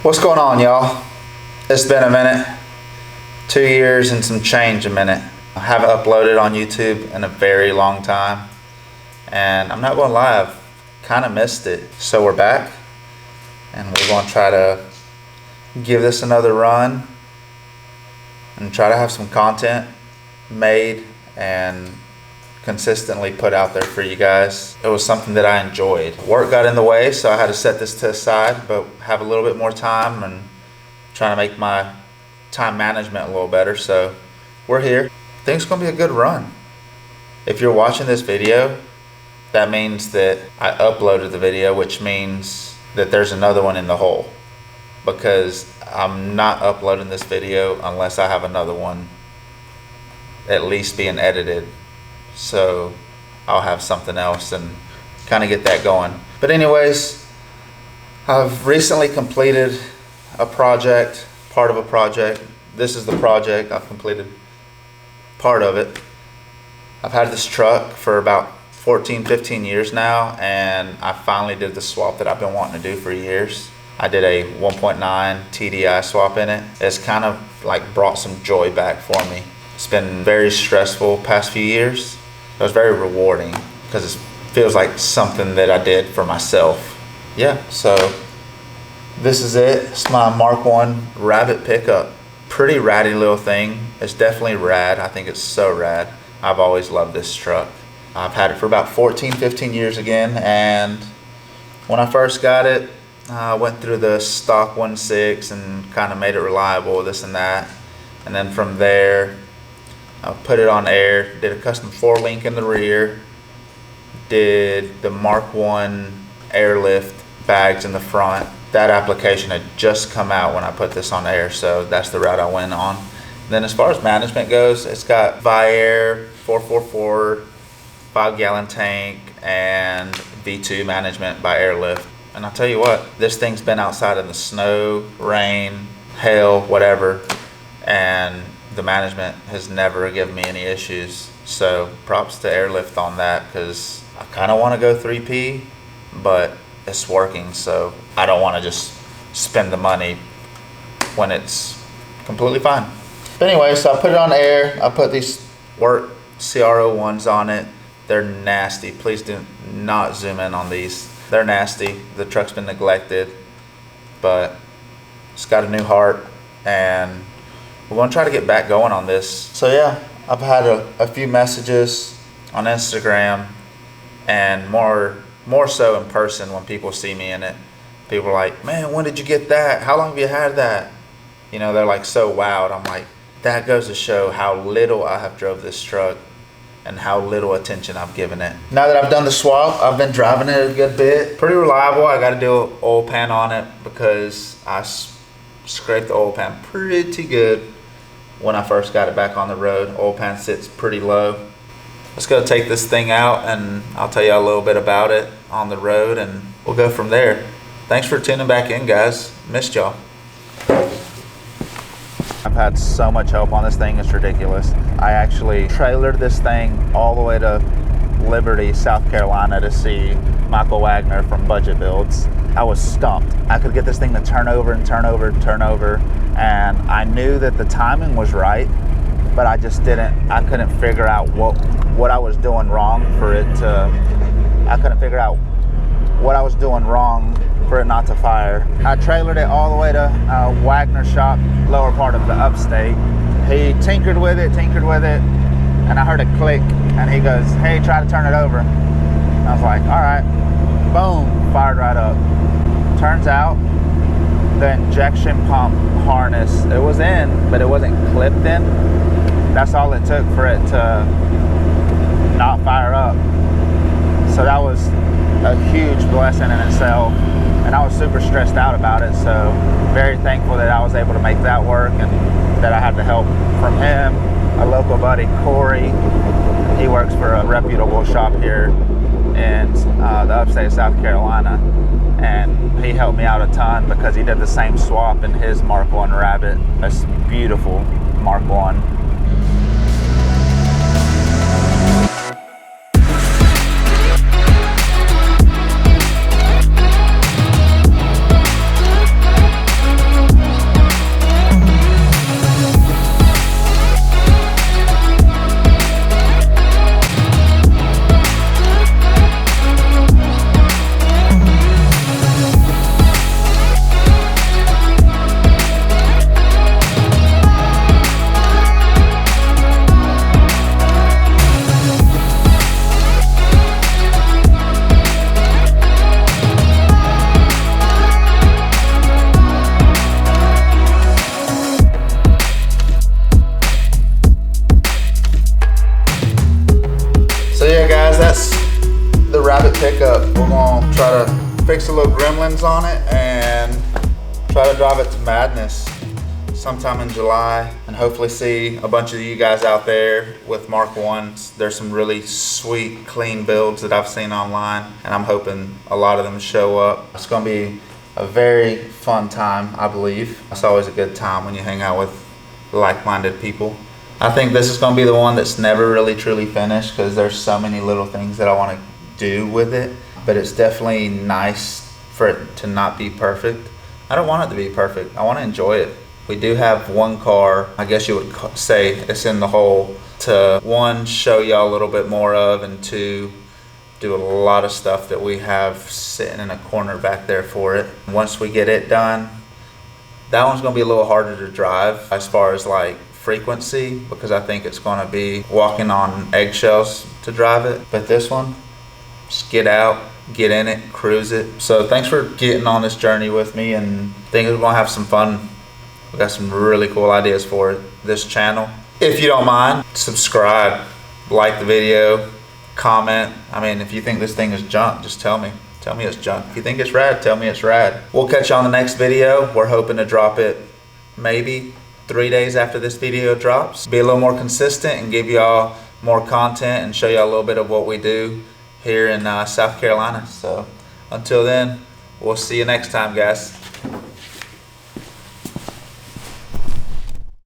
What's going on, y'all? It's been a minute. 2 years and some change a minute. I haven't uploaded on YouTube in a very long time. And I'm not gonna lie, I've kind of missed it. So we're back and we're gonna try to give this another run and try to have some content made and consistently put out there for you guys. It was something that I enjoyed. Work got in the way, so I had to set this to the side, but have a little bit more time and trying to make my time management a little better. So we're here. I think it's gonna be a good run. If you're watching this video, that means that I uploaded the video, which means that there's another one in the hole, because I'm not uploading this video unless I have another one at least being edited. So I'll have something else and kind of get that going. But anyways, I've recently completed a project, part of a project. This is the project. I've completed part of it. I've had this truck for about 14, 15 years now, and I finally did the swap that I've been wanting to do for years. I did a 1.9 TDI swap in it. It's kind of like brought some joy back for me. It's been very stressful past few years. It was very rewarding because it feels like something that I did for myself. Yeah, so this is it. It's my Mark 1 Rabbit pickup. Pretty ratty little thing. It's definitely rad. I think it's so rad. I've always loved this truck. I've had it for about 14, 15 years again, and when I first got it, I went through the stock 1.6 and kind of made it reliable, this and that. And then from there, I put it on air, did a custom 4-link in the rear, did the Mark 1 airlift bags in the front. That application had just come out when I put this on air, so that's the route I went on. And then as far as management goes, it's got Viair 444, 5-gallon tank, and V2 management by Airlift. And I'll tell you what, this thing's been outside in the snow, rain, hail, whatever, and the management has never given me any issues. So props to Airlift on that, because I kind of want to go 3P, but it's working, so I don't want to just spend the money when it's completely fine. But anyway, so I put it on air. I put these work CR01s on it. They're nasty. Please do not zoom in on these. They're nasty. The truck's been neglected, but it's got a new heart, and we're going to try to get back going on this. So yeah, I've had a few messages on Instagram, and more so in person when people see me in it. People are like, man, when did you get that? How long have you had that? You know, they're like so wowed. I'm like, that goes to show how little I have drove this truck and how little attention I've given it. Now that I've done the swap, I've been driving it a good bit. Pretty reliable. I got to do an oil pan on it because I scraped the oil pan pretty good when I first got it back on the road. Oil pan sits pretty low. Let's go take this thing out and I'll tell you a little bit about it on the road, and we'll go from there. Thanks for tuning back in, guys. Missed y'all. I've had so much help on this thing, it's ridiculous. I actually trailered this thing all the way to Liberty, South Carolina to see Michael Wagner from Budget Builds. I was stumped. I could get this thing to turn over and turn over and turn over, and I knew that the timing was right, but I just I couldn't figure out what I was doing wrong for it to, I couldn't figure out what I was doing wrong for it not to fire. I trailered it all the way to Wagner shop, lower part of the upstate. He tinkered with it, and I heard a click, and he goes, hey, try to turn it over. And I was like, all right. Boom, fired right up. Turns out the injection pump harness, it was in, but it wasn't clipped in. That's all it took for it to not fire up. So that was a huge blessing in itself, and I was super stressed out about it, so very thankful that I was able to make that work and that I had the help from him, a local buddy, Corey. He works for a reputable shop here in the upstate of South Carolina, and he helped me out a ton because he did the same swap in his Mark 1 Rabbit. It's beautiful Mark 1. So yeah guys, that's the Rabbit pickup. We're gonna try to fix a little gremlins on it and try to drive it to madness sometime in July, and hopefully see a bunch of you guys out there with Mark 1s. There's some really sweet, clean builds that I've seen online, and I'm hoping a lot of them show up. It's gonna be a very fun time, I believe. It's always a good time when you hang out with like-minded people. I think this is going to be the one that's never really truly finished because there's so many little things that I want to do with it, but it's definitely nice for it to not be perfect. I don't want it to be perfect. I want to enjoy it. We do have one car, I guess you would say it's in the hole, to one, show y'all a little bit more of, and two, do a lot of stuff that we have sitting in a corner back there for it. Once we get it done, that one's going to be a little harder to drive as far as like frequency, because I think it's going to be walking on eggshells to drive it. But this one, just get out, get in it, cruise it. So thanks for getting on this journey with me, and I think we're going to have some fun. We got some really cool ideas for this channel. If you don't mind, subscribe, like the video, comment. I mean, if you think this thing is junk, just tell me. Tell me it's junk. If you think it's rad, tell me it's rad. We'll catch you on the next video. We're hoping to drop it maybe 3 days after this video drops. Be a little more consistent and give y'all more content and show y'all a little bit of what we do here in South Carolina. So until then, we'll see you next time, guys.